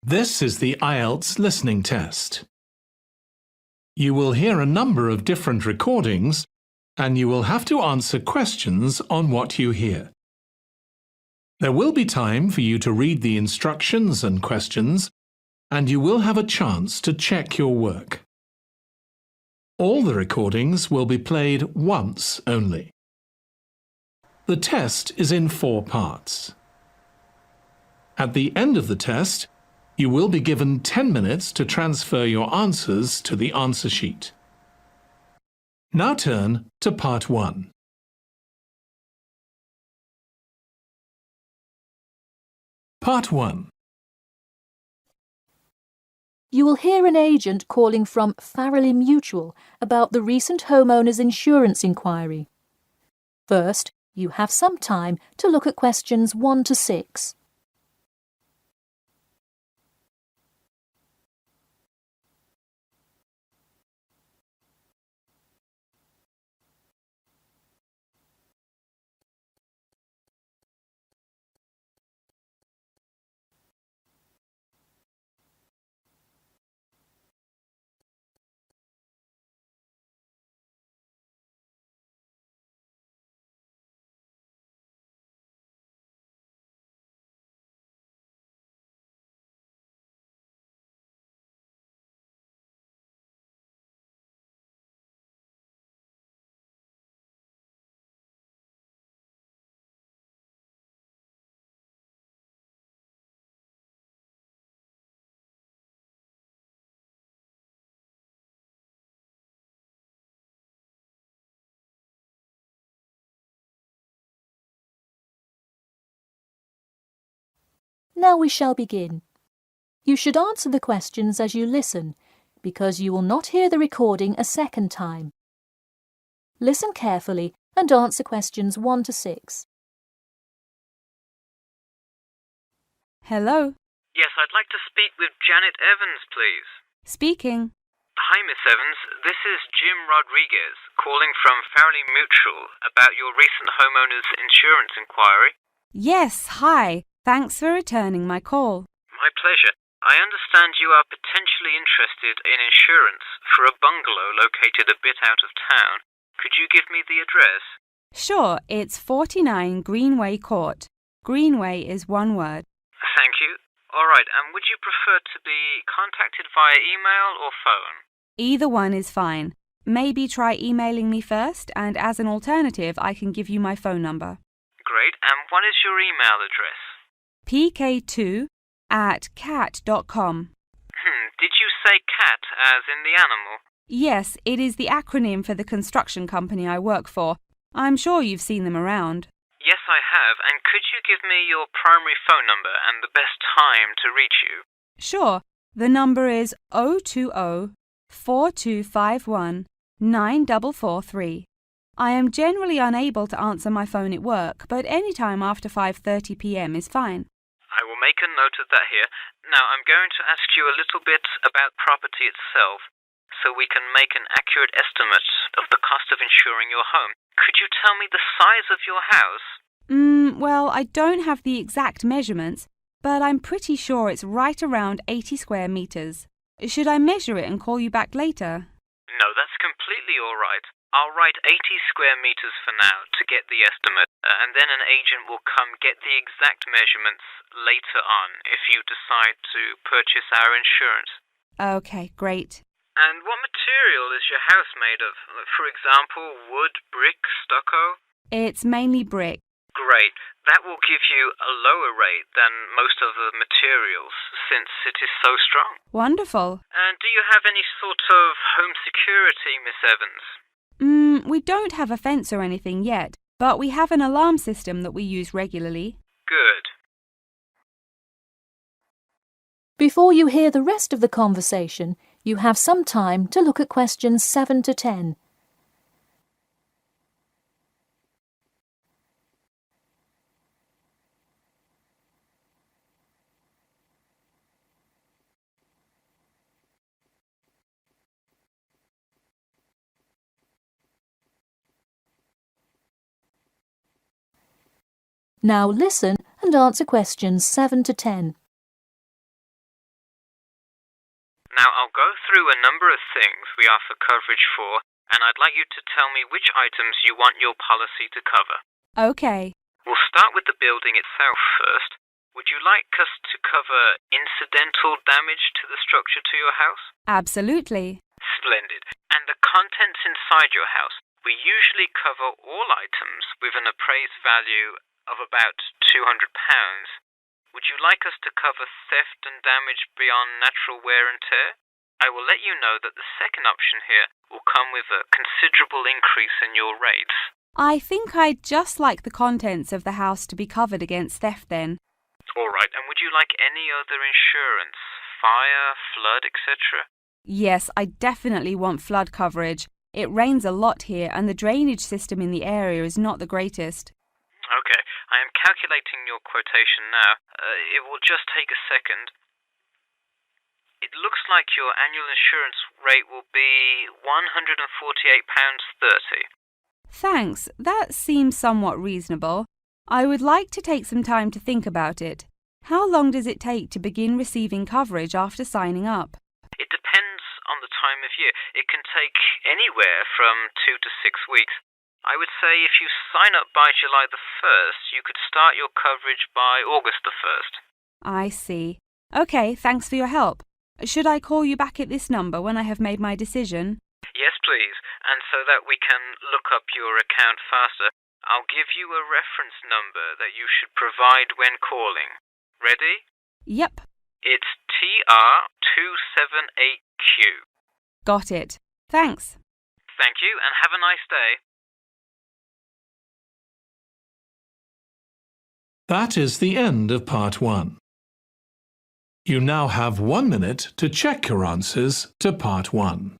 This is the Ielts listening test. You will hear a number of different recordings and you will have to answer questions on what you hear. There will be time for you to read the instructions and questions, and you will have a chance to check your work. All the recordings will be played once only. The test is in 4 parts. At the end of the test, you will be given 10 minutes to transfer your answers to the answer sheet. Now turn to Part 1. Part 1. You will hear an agent calling from Farrelly Mutual about the recent homeowners insurance inquiry. First, you have some time to look at questions 1 to 6. Now we shall begin. You should answer the questions as you listen, because you will not hear the recording a second time. Listen carefully and answer questions 1 to 6. Hello. Yes, I'd like to speak with Janet Evans, please. Speaking. Hi, Miss Evans. This is Jim Rodriguez, calling from Farrelly Mutual about your recent homeowners insurance inquiry. Yes, hi. Thanks for returning my call. My pleasure. I understand you are potentially interested in insurance for a bungalow located a bit out of town. Could you give me the address? Sure, it's 49 Greenway Court. Greenway is one word. Thank you. All right, and would you prefer to be contacted via email or phone? Either one is fine. Maybe try emailing me first, and as an alternative, I can give you my phone number. Great, and what is your email address? pk2@cat.com. Did you say cat as in the animal? Yes, it is the acronym for the construction company I work for. I'm sure you've seen them around. Yes, I have, and could you give me your primary phone number and the best time to reach you? Sure, the number is 020-4251-9443. I am generally unable to answer my phone at work, but any time after 5:30 p.m. is fine. I will make a note of that here. Now, I'm going to ask you a little bit about property itself, so we can make an accurate estimate of the cost of insuring your home. Could you tell me the size of your house? Well, I don't have the exact measurements, but I'm pretty sure it's right around 80 square meters. Should I measure it and call you back later? No, that's completely all right. I'll write 80 square meters for now to get the estimate, and then an agent will come get the exact measurements later on if you decide to purchase our insurance. Okay, great. And what material is your house made of? For example, wood, brick, stucco? It's mainly brick. Great. That will give you a lower rate than most of the materials, since it is so strong. Wonderful. And do you have any sort of home security, Miss Evans? We don't have a fence or anything yet, but we have an alarm system that we use regularly. Good. Before you hear the rest of the conversation, you have some time to look at questions 7 to 10. Now listen and answer questions 7 to 10. Now, I'll go through a number of things we offer coverage for, and I'd like you to tell me which items you want your policy to cover. Okay. We'll start with the building itself first. Would you like us to cover incidental damage to the structure to your house? Absolutely. Splendid. And the contents inside your house? We usually cover all items with an appraised value of about £200. Would you like us to cover theft and damage beyond natural wear and tear? I will let you know that the second option here will come with a considerable increase in your rates. I think I'd just like the contents of the house to be covered against theft then. All right, and would you like any other insurance? Fire, flood, etc.? Yes, I definitely want flood coverage. It rains a lot here and the drainage system in the area is not the greatest. Okay, I am calculating your quotation now. It will just take a second. It looks like your annual insurance rate will be £148.30. Thanks, that seems somewhat reasonable. I would like to take some time to think about it. How long does it take to begin receiving coverage after signing up? It depends on the time of year. It can take anywhere from 2 to 6 weeks. I would say if you sign up by July the 1st, you could start your coverage by August the 1st. I see. Okay, thanks for your help. Should I call you back at this number when I have made my decision? Yes, please. And so that we can look up your account faster, I'll give you a reference number that you should provide when calling. Ready? Yep. It's TR278Q. Got it. Thanks. Thank you, and have a nice day. That is the end of part 1. You now have 1 minute to check your answers to part 1.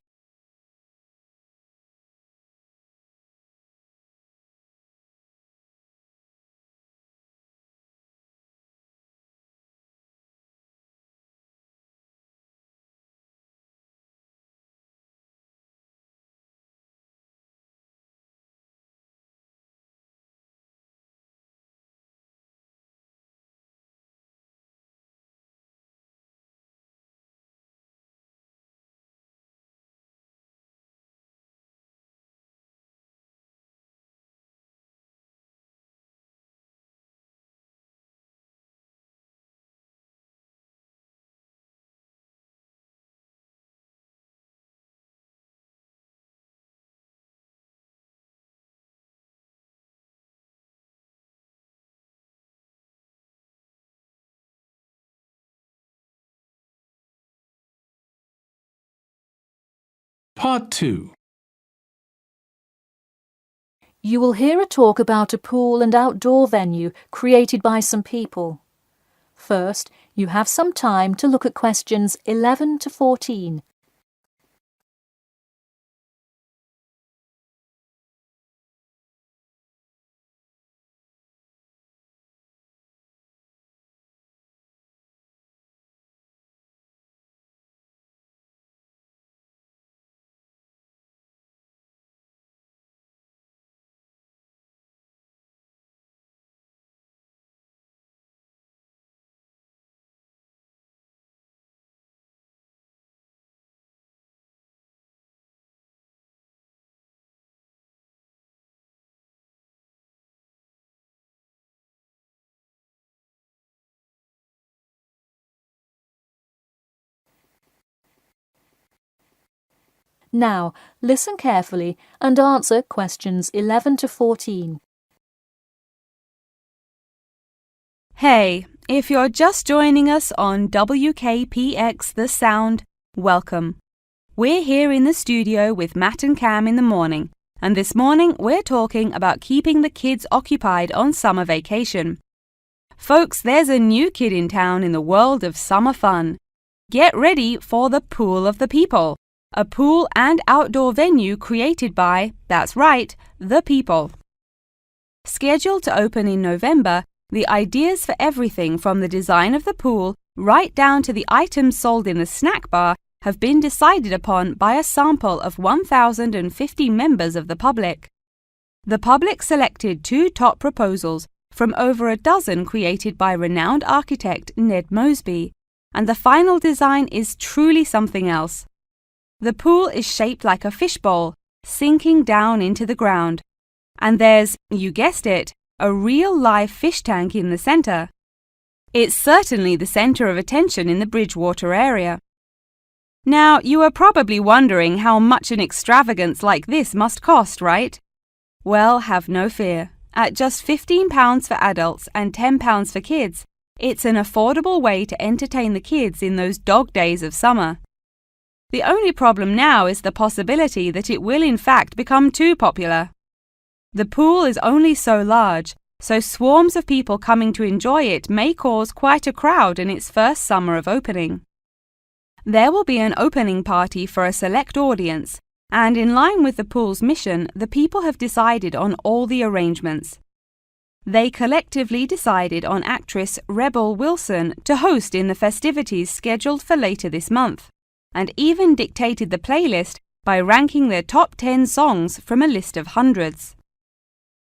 Part 2. You will hear a talk about a pool and outdoor venue created by some people. First, you have some time to look at questions 11 to 14. Now, listen carefully and answer questions 11 to 14. Hey, if you're just joining us on WKPX The Sound, welcome. We're here in the studio with Matt and Cam in the morning, and this morning we're talking about keeping the kids occupied on summer vacation. Folks, there's a new kid in town in the world of summer fun. Get ready for the Pool of the People, a pool and outdoor venue created by, that's right, the people. Scheduled to open in November, the ideas for everything from the design of the pool right down to the items sold in the snack bar have been decided upon by a sample of 1,050 members of the public. The public selected 2 top proposals from over a dozen created by renowned architect Ned Mosby, and the final design is truly something else. The pool is shaped like a fishbowl, sinking down into the ground. And there's, you guessed it, a real live fish tank in the center. It's certainly the center of attention in the Bridgewater area. Now, you are probably wondering how much an extravagance like this must cost, right? Well, have no fear. At just £15 for adults and £10 for kids, it's an affordable way to entertain the kids in those dog days of summer. The only problem now is the possibility that it will in fact become too popular. The pool is only so large, so swarms of people coming to enjoy it may cause quite a crowd in its first summer of opening. There will be an opening party for a select audience, and in line with the pool's mission, the people have decided on all the arrangements. They collectively decided on actress Rebel Wilson to host in the festivities scheduled for later this month, and even dictated the playlist by ranking their top 10 songs from a list of hundreds.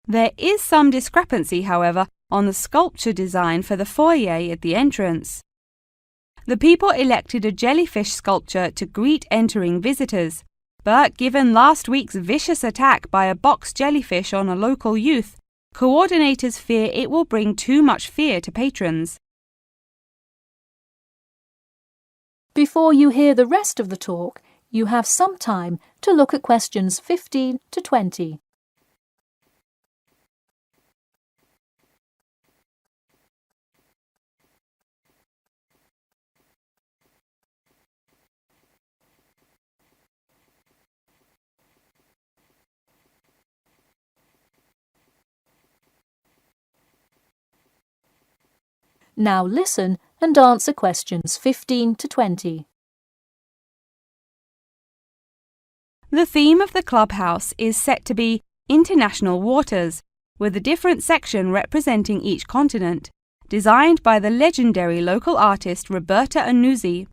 There is some discrepancy, however, on the sculpture design for the foyer at the entrance. The people elected a jellyfish sculpture to greet entering visitors, but given last week's vicious attack by a box jellyfish on a local youth, coordinators fear it will bring too much fear to patrons. Before you hear the rest of the talk, you have some time to look at questions 15 to 20. Now listen and answer questions 15 to 20. The theme of the clubhouse is set to be International Waters, with a different section representing each continent, designed by the legendary local artist Roberta Annuzzi.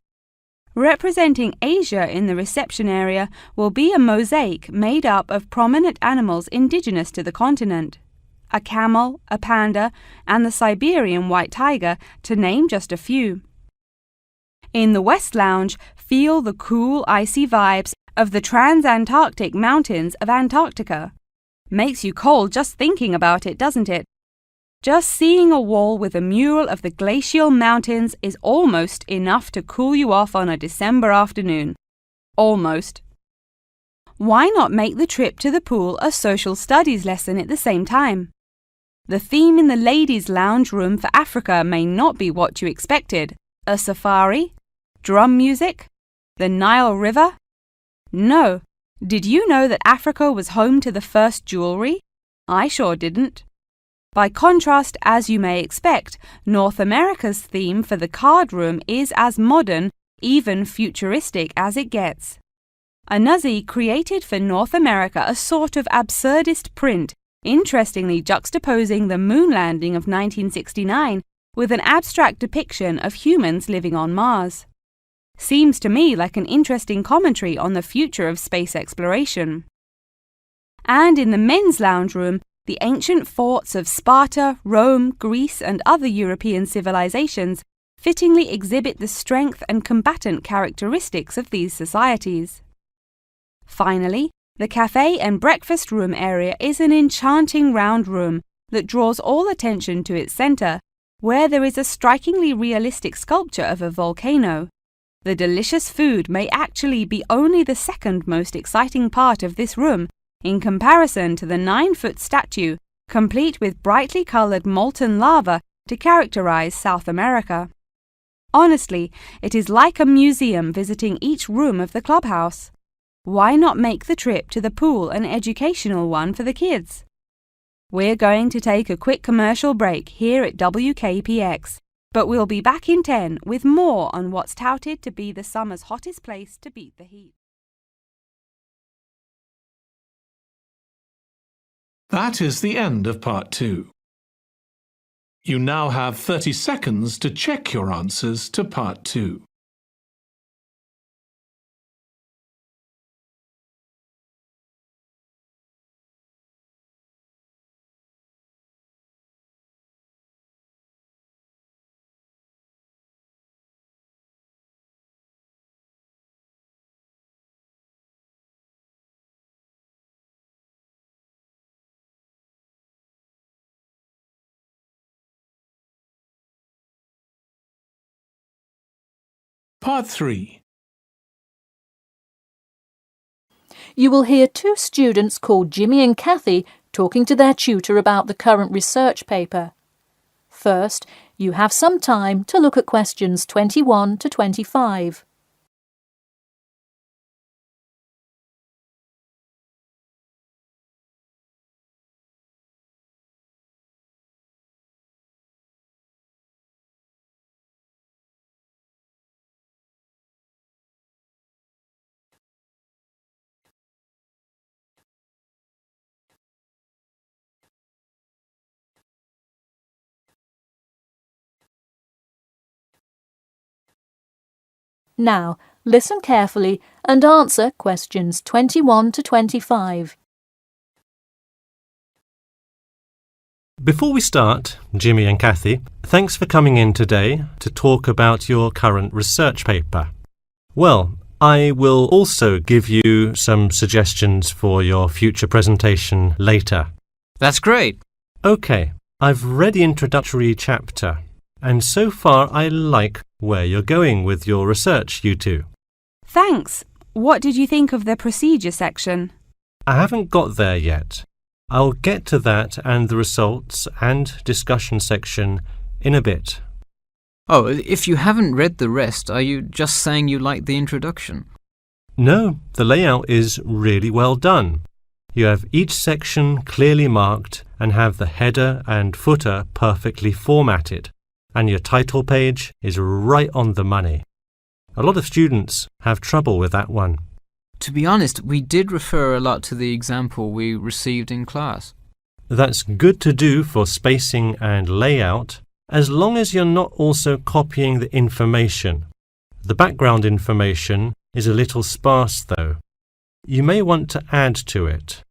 Representing Asia in the reception area will be a mosaic made up of prominent animals indigenous to the continent. A camel, a panda, and the Siberian white tiger, to name just a few. In the West Lounge, feel the cool, icy vibes of the Transantarctic Mountains of Antarctica. Makes you cold just thinking about it, doesn't it? Just seeing a wall with a mural of the glacial mountains is almost enough to cool you off on a December afternoon. Almost. Why not make the trip to the pool a social studies lesson at the same time? The theme in the ladies' lounge room for Africa may not be what you expected. A safari? Drum music? The Nile River? No. Did you know that Africa was home to the first jewelry? I sure didn't. By contrast, as you may expect, North America's theme for the card room is as modern, even futuristic as it gets. Annuzzi created for North America a sort of absurdist print, interestingly juxtaposing the moon landing of 1969 with an abstract depiction of humans living on Mars. Seems to me like an interesting commentary on the future of space exploration. And in the men's lounge room, the ancient forts of Sparta, Rome, Greece, and other European civilizations fittingly exhibit the strength and combatant characteristics of these societies. Finally, the cafe and breakfast room area is an enchanting round room that draws all attention to its center, where there is a strikingly realistic sculpture of a volcano. The delicious food may actually be only the second most exciting part of this room, in comparison to the 9-foot statue, complete with brightly colored molten lava to characterize South America. Honestly, it is like a museum visiting each room of the clubhouse. Why not make the trip to the pool an educational one for the kids? We're going to take a quick commercial break here at WKPX, but we'll be back in 10 with more on what's touted to be the summer's hottest place to beat the heat. That is the end of part 2. You now have 30 seconds to check your answers to part 2. Part 3. You will hear two students called Jimmy and Kathy talking to their tutor about the current research paper. First, you have some time to look at questions 21 to 25. Now, listen carefully and answer questions 21 to 25. Before we start, Jimmy and Kathy, thanks for coming in today to talk about your current research paper. Well, I will also give you some suggestions for your future presentation later. That's great. OK, I've read the introductory chapter, and so far I like where you're going with your research, you two. Thanks. What did you think of the procedure section? I haven't got there yet. I'll get to that and the results and discussion section in a bit. Oh, if you haven't read the rest, are you just saying you like the introduction? No, the layout is really well done. You have each section clearly marked and have the header and footer perfectly formatted, and your title page is right on the money. A lot of students have trouble with that one. To be honest, we did refer a lot to the example we received in class. That's good to do for spacing and layout, as long as you're not also copying the information. The background information is a little sparse though. You may want to add to it.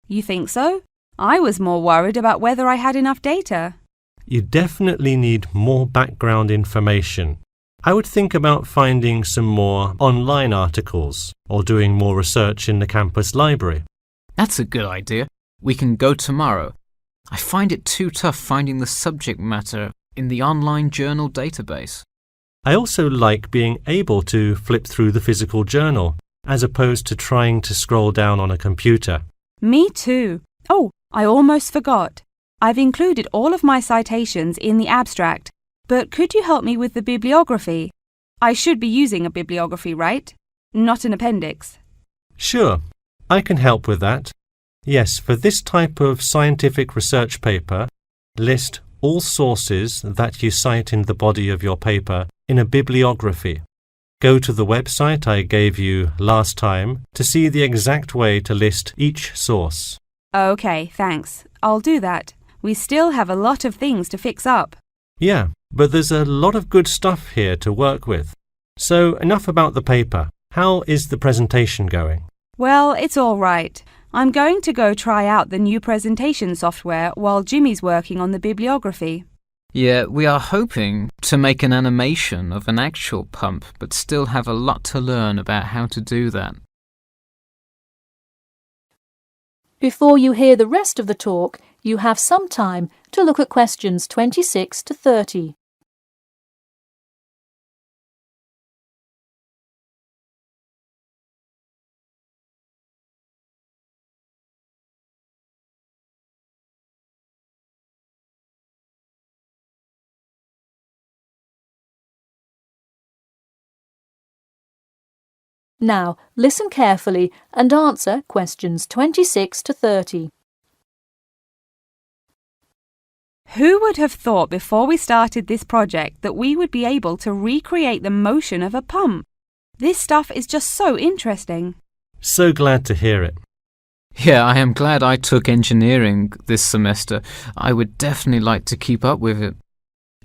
You think so? I was more worried about whether I had enough data. You definitely need more background information. I would think about finding some more online articles or doing more research in the campus library. That's a good idea. We can go tomorrow. I find it too tough finding the subject matter in the online journal database. I also like being able to flip through the physical journal as opposed to trying to scroll down on a computer. Me too. Oh, I almost forgot. I've included all of my citations in the abstract, but could you help me with the bibliography? I should be using a bibliography, right? Not an appendix. Sure, I can help with that. Yes, for this type of scientific research paper, list all sources that you cite in the body of your paper in a bibliography. Go to the website I gave you last time to see the exact way to list each source. Okay, thanks. I'll do that. We still have a lot of things to fix up. Yeah, but there's a lot of good stuff here to work with. So enough about the paper. How is the presentation going? Well, it's all right. I'm going to go try out the new presentation software while Jimmy's working on the bibliography. Yeah, we are hoping to make an animation of an actual pump, but still have a lot to learn about how to do that. Before you hear the rest of the talk, you have some time to look at questions 26 to 30. Now, listen carefully and answer questions 26 to 30. Who would have thought before we started this project that we would be able to recreate the motion of a pump? This stuff is just so interesting. So glad to hear it. Yeah, I am glad I took engineering this semester. I would definitely like to keep up with it.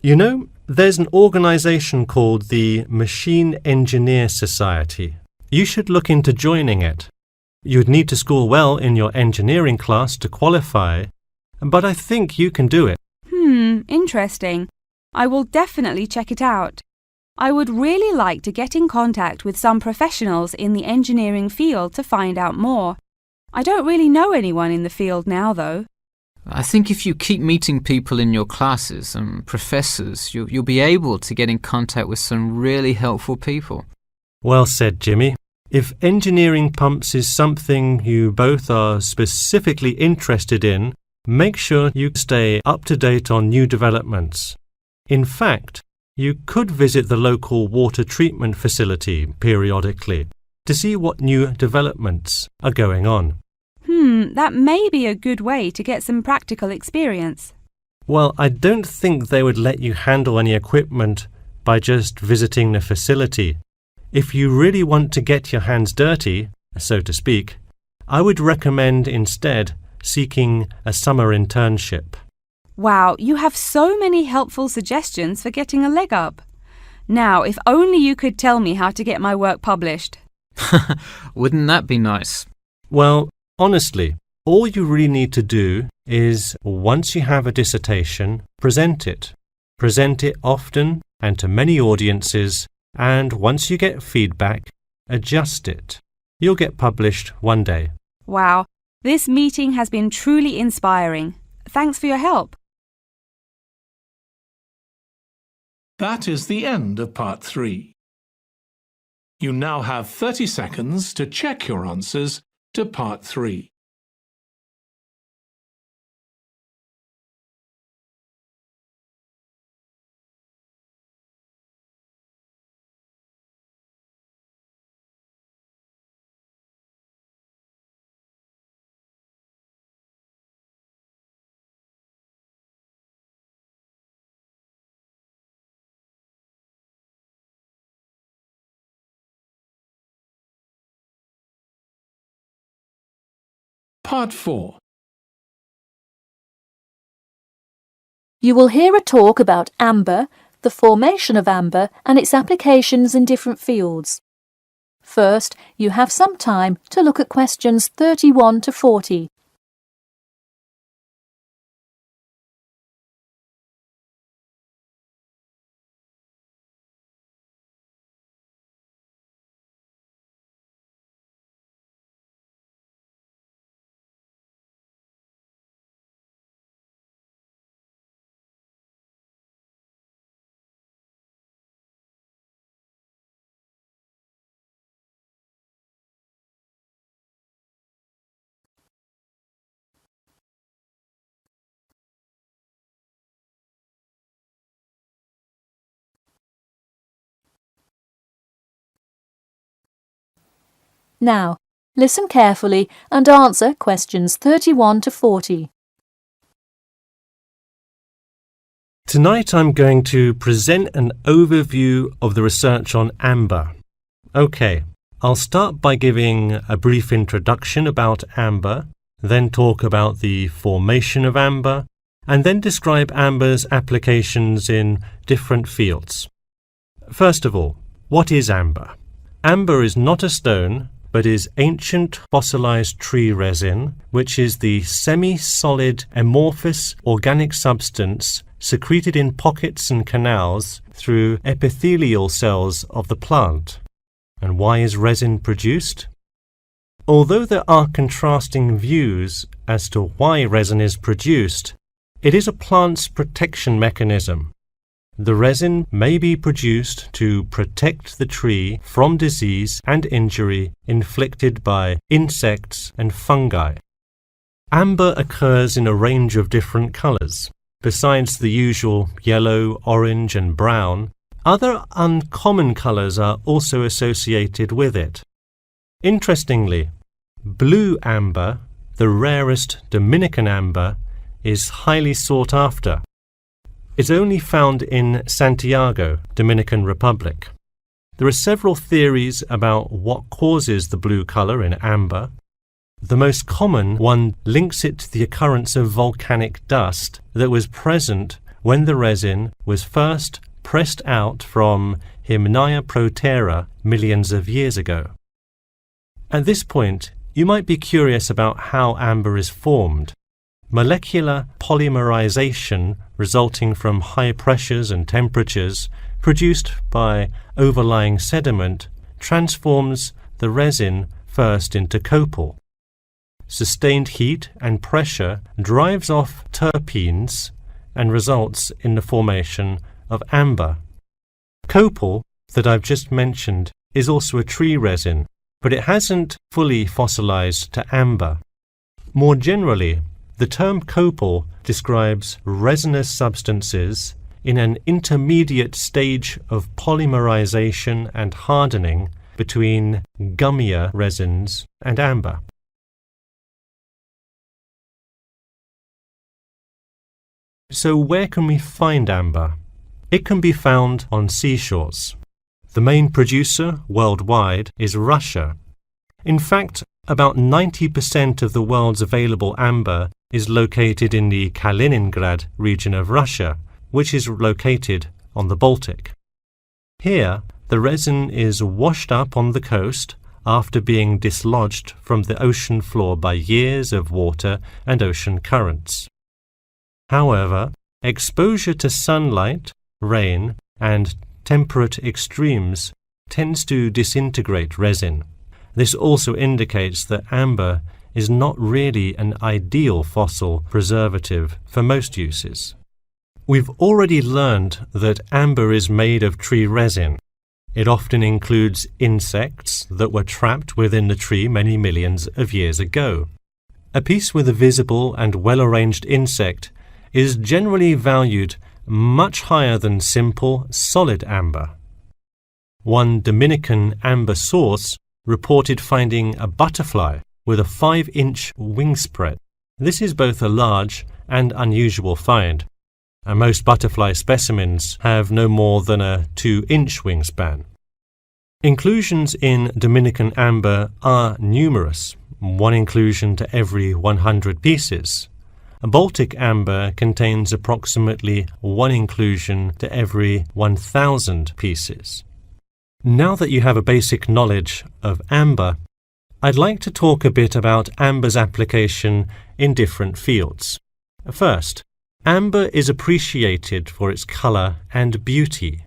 You know, there's an organization called the Machine Engineer Society. You should look into joining it. You'd need to score well in your engineering class to qualify, but I think you can do it. Interesting. I will definitely check it out. I would really like to get in contact with some professionals in the engineering field to find out more. I don't really know anyone in the field now, though. I think if you keep meeting people in your classes and professors, you'll be able to get in contact with some really helpful people. Well said, Jimmy. If engineering pumps is something you both are specifically interested in, make sure you stay up to date on new developments. In fact, you could visit the local water treatment facility periodically to see what new developments are going on. That may be a good way to get some practical experience. Well, I don't think they would let you handle any equipment by just visiting the facility. If you really want to get your hands dirty, so to speak, I would recommend instead seeking a summer internship. Wow, you have so many helpful suggestions for getting a leg up. Now, if only you could tell me how to get my work published. Wouldn't that be nice? Well, honestly, all you really need to do is, once you have a dissertation, present it. Present it often and to many audiences, and once you get feedback, adjust it. You'll get published one day. Wow, this meeting has been truly inspiring. Thanks for your help. That is the end of part 3. You now have 30 seconds to check your answers to part 3. Part 4. You will hear a talk about amber, the formation of amber and its applications in different fields. First, you have some time to look at questions 31 to 40. Now, listen carefully and answer questions 31 to 40. Tonight I'm going to present an overview of the research on amber. Okay, I'll start by giving a brief introduction about amber, then talk about the formation of amber, and then describe amber's applications in different fields. First of all, what is amber? Amber is not a stone, but is ancient fossilized tree resin, which is the semi-solid amorphous organic substance secreted in pockets and canals through epithelial cells of the plant. And why is resin produced? Although there are contrasting views as to why resin is produced, it is a plant's protection mechanism. The resin may be produced to protect the tree from disease and injury inflicted by insects and fungi. Amber occurs in a range of different colors. Besides the usual yellow, orange, and brown, other uncommon colors are also associated with it. Interestingly, blue amber, the rarest Dominican amber, is highly sought after. It's only found in Santiago, Dominican Republic. There are several theories about what causes the blue color in amber. The most common one links it to the occurrence of volcanic dust that was present when the resin was first pressed out from Hymnaea protera millions of years ago. At this point, you might be curious about how amber is formed. Molecular polymerization resulting from high pressures and temperatures produced by overlying sediment transforms the resin first into copal. sustained heat and pressure drives off terpenes and results in the formation of amber. Copal, that I've just mentioned, is also a tree resin, but it hasn't fully fossilized to amber. More generally, the term copal describes resinous substances in an intermediate stage of polymerization and hardening between gummier resins and amber. So where can we find amber? It can be found on seashores. The main producer worldwide is Russia. In fact, about 90% of the world's available amber is located in the Kaliningrad region of Russia, which is located on the Baltic. Here, the resin is washed up on the coast after being dislodged from the ocean floor by years of water and ocean currents. However, exposure to sunlight, rain, and temperate extremes tends to disintegrate resin. This also indicates that amber is not really an ideal fossil preservative for most uses. We've already learned that amber is made of tree resin. It often includes insects that were trapped within the tree many millions of years ago. A piece with a visible and well-arranged insect is generally valued much higher than simple, solid amber. One Dominican amber source reported finding a butterfly with a 5-inch wingspread. This is both a large and unusual find, and most butterfly specimens have no more than a 2-inch wingspan. Inclusions in Dominican amber are numerous, 1 inclusion to every 100 pieces. Baltic amber contains approximately 1 inclusion to every 1,000 pieces. Now that you have a basic knowledge of amber, I'd like to talk a bit about amber's application in different fields. First, amber is appreciated for its color and beauty.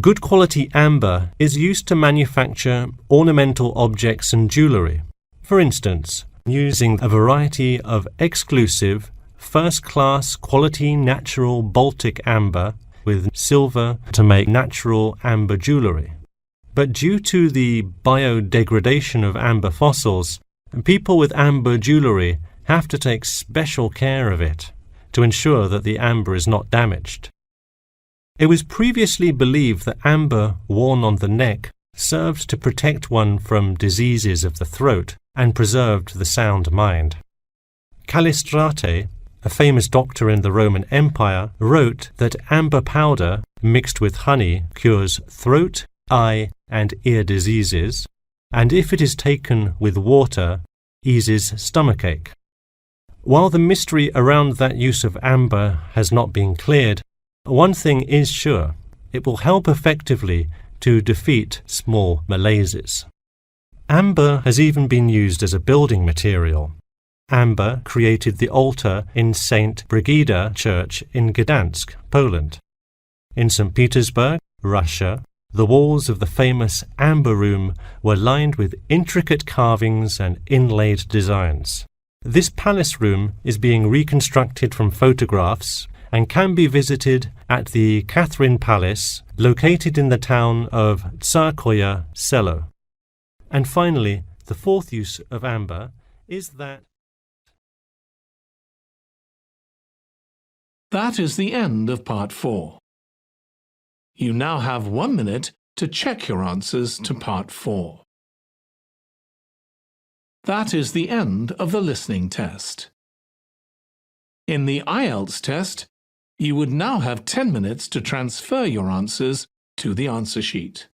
Good quality amber is used to manufacture ornamental objects and jewelry. For instance, using a variety of exclusive, first-class quality natural Baltic amber with silver to make natural amber jewelry. But due to the biodegradation of amber fossils, people with amber jewelry have to take special care of it to ensure that the amber is not damaged. It was previously believed that amber worn on the neck served to protect one from diseases of the throat and preserved the sound mind. Callistrate, a famous doctor in the Roman Empire, wrote that amber powder mixed with honey cures throat, eye, and ear diseases, and if it is taken with water, eases stomachache. While the mystery around that use of amber has not been cleared, one thing is sure: it will help effectively to defeat small malaises. Amber has even been used as a building material. Amber created the altar in St. Brigida Church in Gdansk, Poland. In St. Petersburg, Russia, the walls of the famous Amber Room were lined with intricate carvings and inlaid designs. This palace room is being reconstructed from photographs and can be visited at the Catherine Palace, located in the town of Tsarskoye Selo. And finally, the fourth use of amber is that That is the end of Part 4. You now have 1 minute to check your answers to Part 4. That is the end of the listening test. In the Ielts test, you would now have 10 minutes to transfer your answers to the answer sheet.